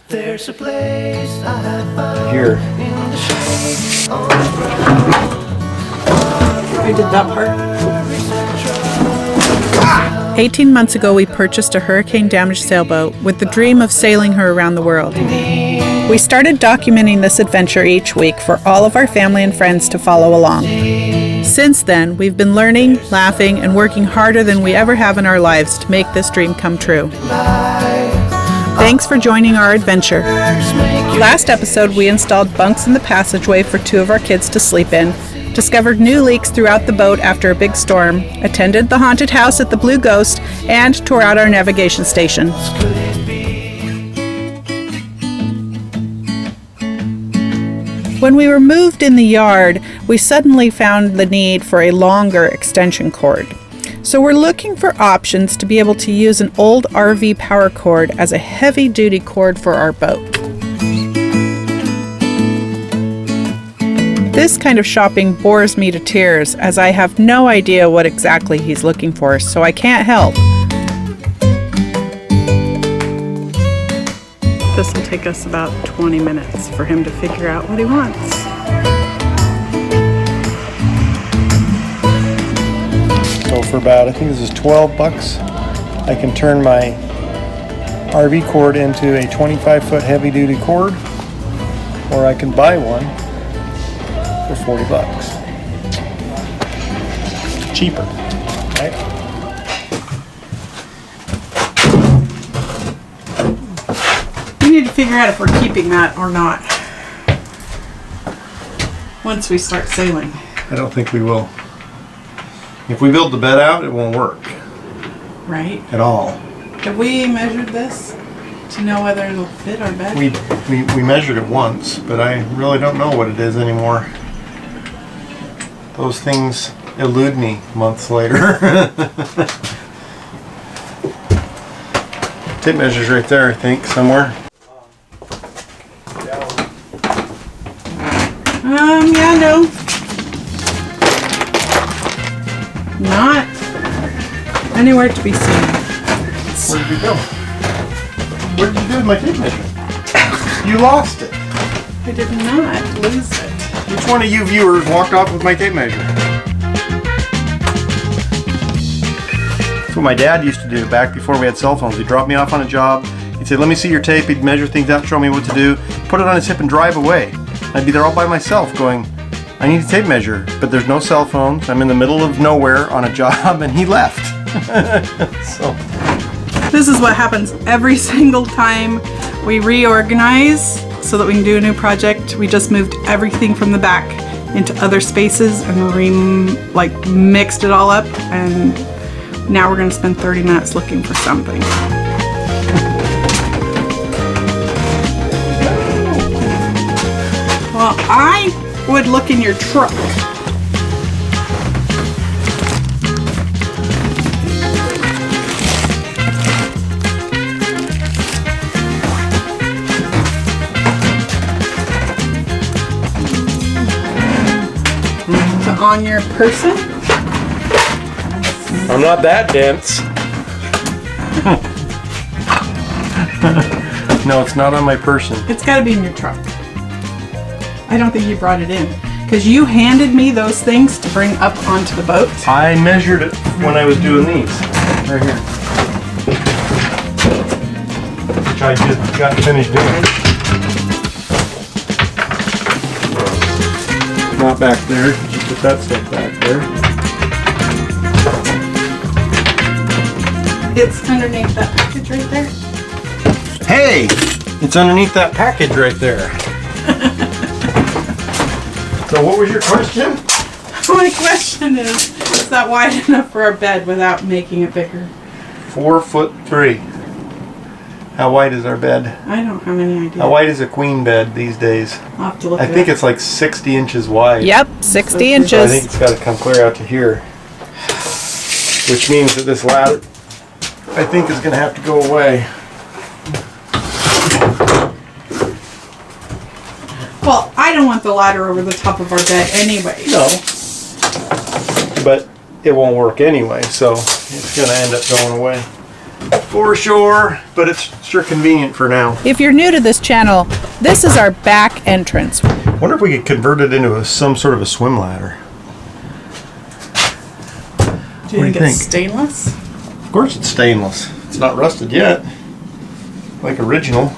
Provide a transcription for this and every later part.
There's a place I have found Here. in the shade on the ground. I did that part. 18 months ago, we purchased a hurricane-damaged sailboat with the dream of sailing her around the world. We started documenting this adventure each week for all of our family and friends to follow along. Since then, we've been learning, laughing, and working harder than we ever have in our lives to make this dream come true. Thanks for joining our adventure. Last episode, we installed bunks in the passageway for 2 of our kids to sleep in, discovered new leaks throughout the boat after a big storm, attended the haunted house at the Blue Ghost, and tore out our navigation station. When we were moved in the yard, we suddenly found the need for a longer extension cord. So we're looking for options to be able to use an old RV power cord as a heavy-duty cord for our boat. This kind of shopping bores me to tears as I have no idea what exactly he's looking for, so I can't help. This will take us about 20 minutes for him to figure out what he wants. So for about, I think this is 12 bucks, I can turn my RV cord into a 25-foot heavy-duty cord, or I can buy one for 40 bucks. Cheaper, right? We need to figure out if we're keeping that or not once we start sailing. I don't think we will. If we build the bed out, it won't work Right? at all. Have we measured this to know whether it'll fit our bed? We measured it once, but I really don't know what it is anymore. Those things elude me months later. Tape measure's right there, I think, somewhere. Yeah, no. Not anywhere to be seen. Where did you go? What did you do with my tape measure? You lost it. I did not lose it. Which one of you viewers walked off with my tape measure? That's what my dad used to do back before we had cell phones. He'd drop me off on a job. He'd say, let me see your tape. He'd measure things out, show me what to do, put it on his hip and drive away. I'd be there all by myself going, I need a tape measure, but there's no cell phones. I'm in the middle of nowhere on a job, and he left. So. This is what happens every single time we reorganize so that we can do a new project. We just moved everything from the back into other spaces and mixed it all up, and now we're going to spend 30 minutes looking for something. Well, I would look in your truck. On your person? I'm not that dense. No, it's not on my person. It's got to be in your truck. I don't think you brought it in because you handed me those things to bring up onto the boat. I measured it when I was doing these. Right here. Which I just got finished doing. Not back there. Just put that stuff back there. It's underneath that package right there. Hey! It's underneath that package right there. So what was your question? My question is that wide enough for our bed without making it bigger? 4'3". How wide is our bed? I don't have any idea. How wide is a queen bed these days? I'll have to look I it think up. it's like 60 inches wide. Yep, 60 inches. So I think it's got to come clear out to here. Which means that this ladder, I think, is going to have to go away. Well, I don't want the ladder over the top of our bed anyway. No. But it won't work anyway, so it's going to end up going away. for sure, but it's sure convenient for now. If you're new to this channel, this is our back entrance. Wonder if we could convert it into some sort of a swim ladder. Do you What think do you it's think? stainless? Of course it's stainless. It's not rusted yet. Like original.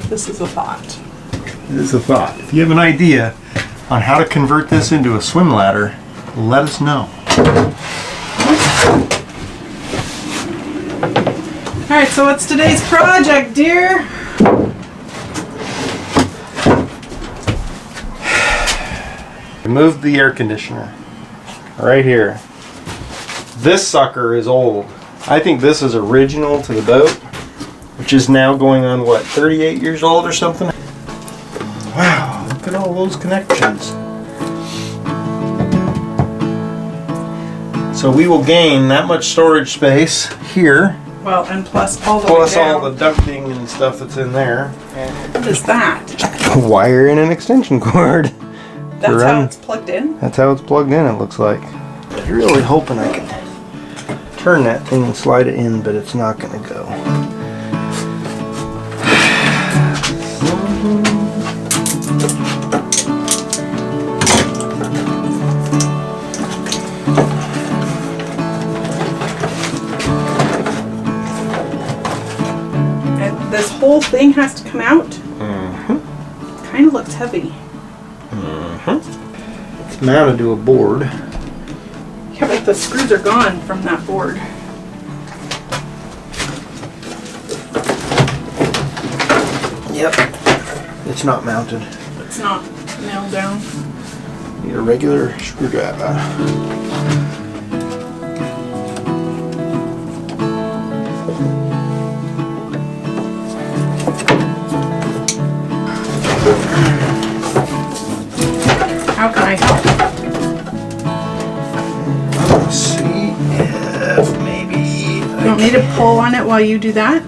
This is a thought. It is a thought. If you have an idea on how to convert this into a swim ladder, let us know. All right, so what's today's project, dear? Remove the air conditioner. Right here. This sucker is old. I think this is original to the boat, which is now going on, what, 38 years old or something? Wow, look at all those connections. So we will gain that much storage space here, Well, and plus all the plus way all down. the ducting and stuff that's in there. What is that? Wire in an extension cord. That's run. how it's plugged in? That's how it's plugged in, it looks like. I was really hoping I could turn that thing and slide it in, but it's not going to go. And this whole thing has to come out? Kind of looks heavy. It's mounted to a board. Yeah, but the screws are gone from that board. Yep. It's not mounted. It's not nailed down. Need a regular screwdriver. How can I help? Let's see if maybe You want me to pull on it while you do that?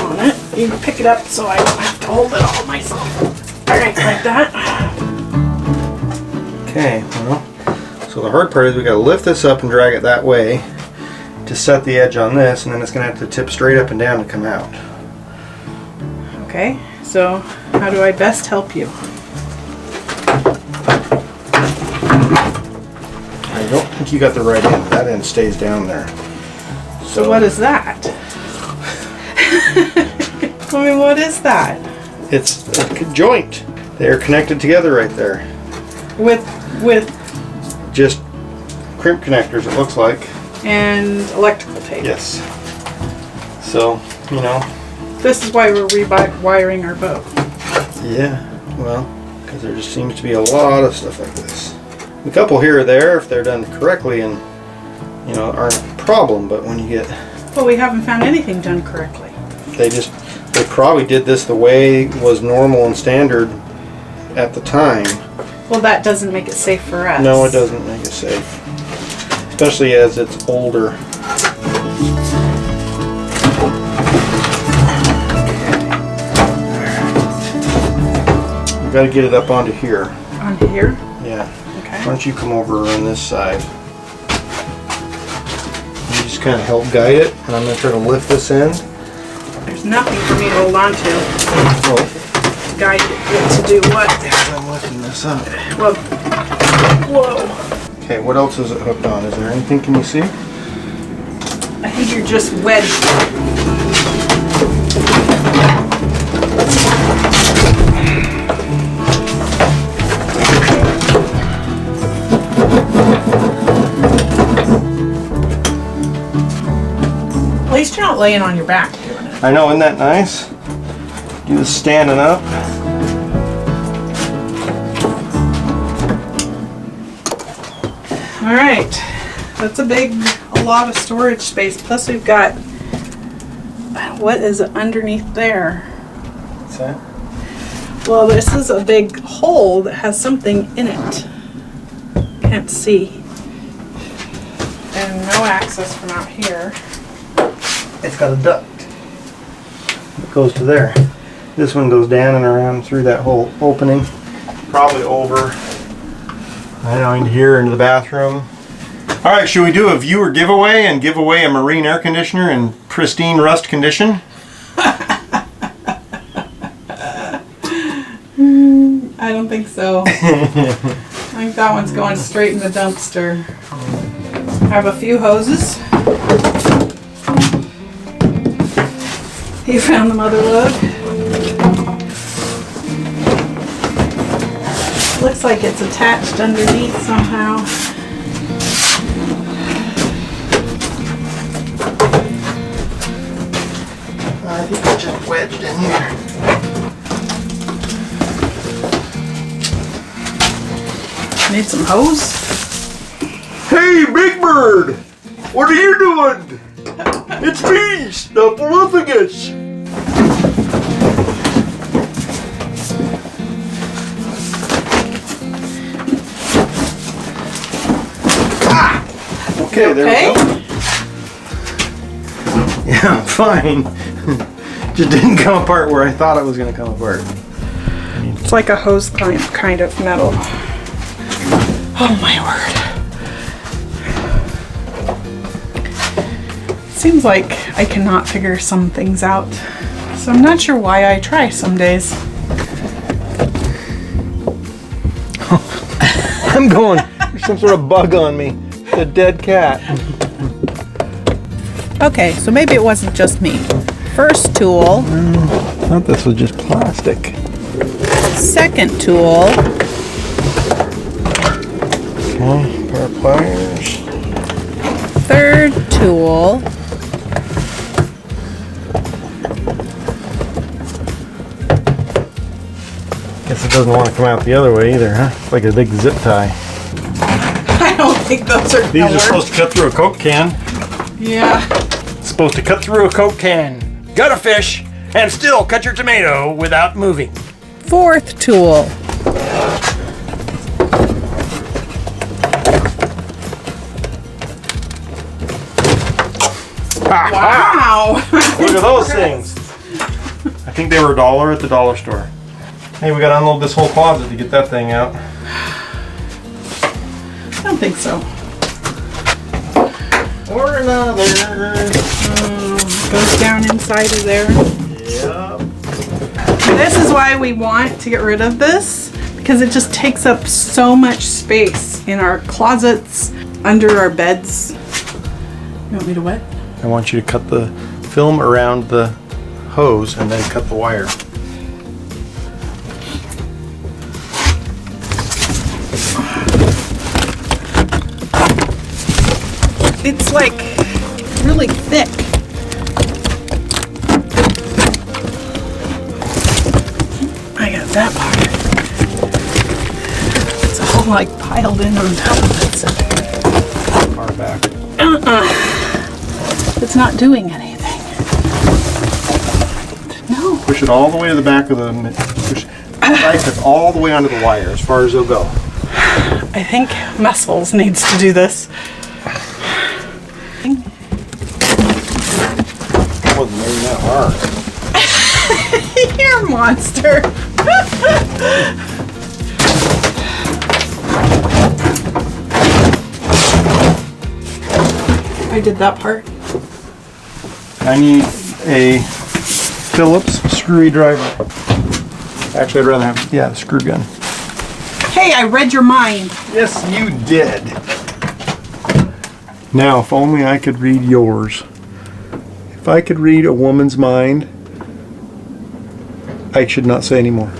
On it. You can pick it up so I don't have to hold it all myself. Alright, like that. Okay, well, so the hard part is we got to lift this up and drag it that way to set the edge on this, and then it's going to have to tip straight up and down to come out. Okay, so how do I best help you? I don't think you got the right end. That end stays down there. So what is that? I mean, what is that? It's a joint. They are connected together right there. With Just crimp connectors, it looks like. and electrical tape. Yes. So, you know, This is why we're rewiring our boat. yeah, well, because there just seems to be a lot of stuff like this. A couple here or there, if they're done correctly, and, you know, aren't a problem, but when you get, Well, we haven't found anything done correctly. they probably did this the way was normal and standard at the time. Well, that doesn't make it safe for us. No, it doesn't make it safe. Especially as it's older. You gotta get it up onto here. Onto here? Yeah. Okay. Why don't you come over on this side? You just kind of help guide it, and I'm gonna try to lift this end. There's nothing for me to hold on to. Oh, Guide it to do what? as I'm lifting this up. Well, whoa. Okay, what else is it hooked on? Is there anything? Can you see? I think you're just wedged. At least you're not laying on your back doing it. I know, isn't that nice? Do this standing up. All right, that's a lot of storage space. Plus we've got, what is it underneath there? What's that? Well, this is a big hole that has something in it. Can't see. And no access from out here. It's got a duct. It goes to there. This one goes down and around through that whole opening. Probably over, I don't know, into here, into the bathroom. All right, should we do a viewer giveaway and give away a marine air conditioner in pristine rust condition? I don't think so. I think that one's going straight in the dumpster. I have a few hoses. You found the mother lode. Looks like it's attached underneath somehow. I think it's just wedged in here. Need some hose? Hey, Big Bird! What are you doing? It's me, Snuffleupagus! Ah! Okay, there we go. Yeah, I'm fine. Just didn't come apart where I thought it was going to come apart. It's like a hose clamp kind of metal. Oh my word. Seems like I cannot figure some things out. So I'm not sure why I try some days. I'm going, there's some sort of bug on me. It's a dead cat. Okay, so maybe it wasn't just me. First tool. I thought this was just plastic. Second tool. Okay, pair of pliers. Third tool. Guess it doesn't want to come out the other way either, huh? It's like a big zip tie. I don't think those are These are supposed to cut through a Coke can. Yeah. It's supposed to cut through a Coke can. Gut a fish and still cut your tomato without moving. Fourth tool. Wow. Look at those things. I think they were $1 at the dollar store. Hey, we gotta unload this whole closet to get that thing out. I don't think so. Or another. Goes down inside of there. Yep. This is why we want to get rid of this, because it just takes up so much space in our closets, under our beds. You want me to wet? I want you to cut the film around the hose and then cut the wire. It's like really thick. I got that part. It's all like piled in on top of it. So. Far back. It's not doing anything. No. Push it all the way to the back of the. Push it all the way onto the wire as far as it'll go. I think Muscles needs to do this. It wasn't maybe that hard. You're a monster. I did that part. I need a Phillips screwdriver. Actually, I'd rather have, the screw gun. Hey, I read your mind. Yes, you did. Now, if only I could read yours. If I could read a woman's mind, I should not say anymore.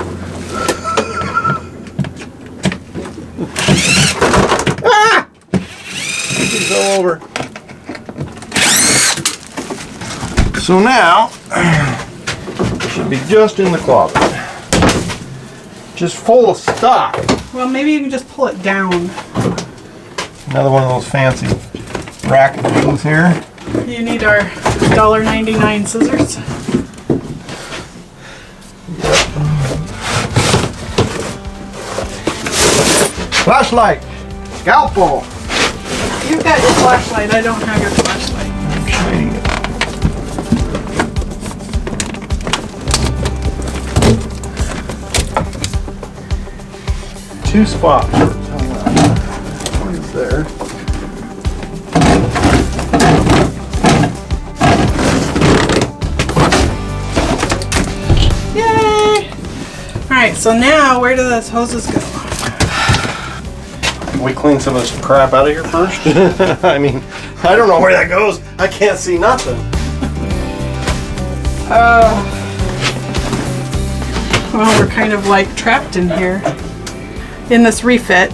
Ah! It's all over. So now, it should be just in the closet. Just full of stuff. Well, maybe you can just pull it down. Another one of those fancy racket things here. You need our $1.99 scissors. Flashlight, scalpel. You've got your flashlight. I don't have your flashlight. I'm shining it. Two spots. What is there? Alright, so now where do those hoses go? We clean some of this crap out of here first. I mean, I don't know where that goes. I can't see nothing. Well, we're kind of like trapped in here. In this refit,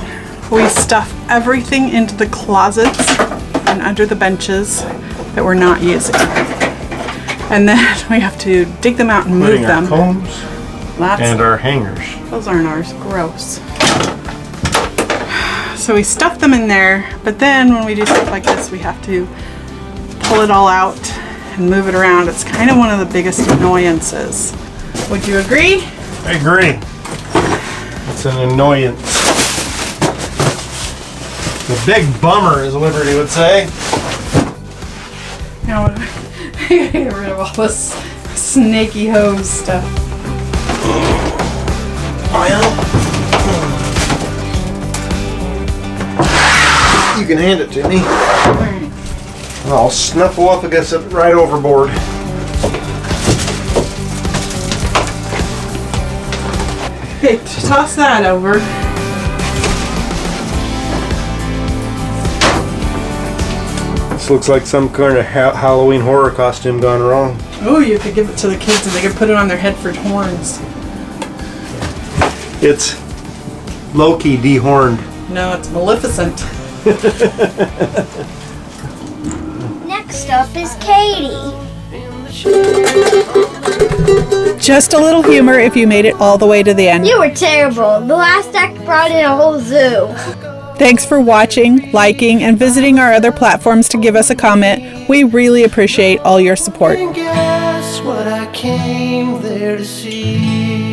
we stuff everything into the closets and under the benches that we're not using. And then we have to dig them out and move Including them. our combs and our hangers. Those aren't ours. Gross. So we stuff them in there, but then when we do stuff like this, we have to pull it all out and move it around. It's kind of one of the biggest annoyances. Would you agree? I agree. It's an annoyance. The big bummer, as Liberty would say. Now, I gotta get rid of all this snaky hose stuff. You can hand it to me. I'll snuffle up against it right overboard. Okay, toss that over. This looks like some kind of Halloween horror costume gone wrong. Oh, you could give it to the kids and they could put it on their head for horns. It's Loki dehorned. No, it's Maleficent. Next up is Katie. Just a little humor if you made it all the way to the end. You were terrible. The last act brought in a whole zoo. Thanks for watching, liking, and visiting our other platforms to give us a comment. We really appreciate all your support. And guess what I came there to see?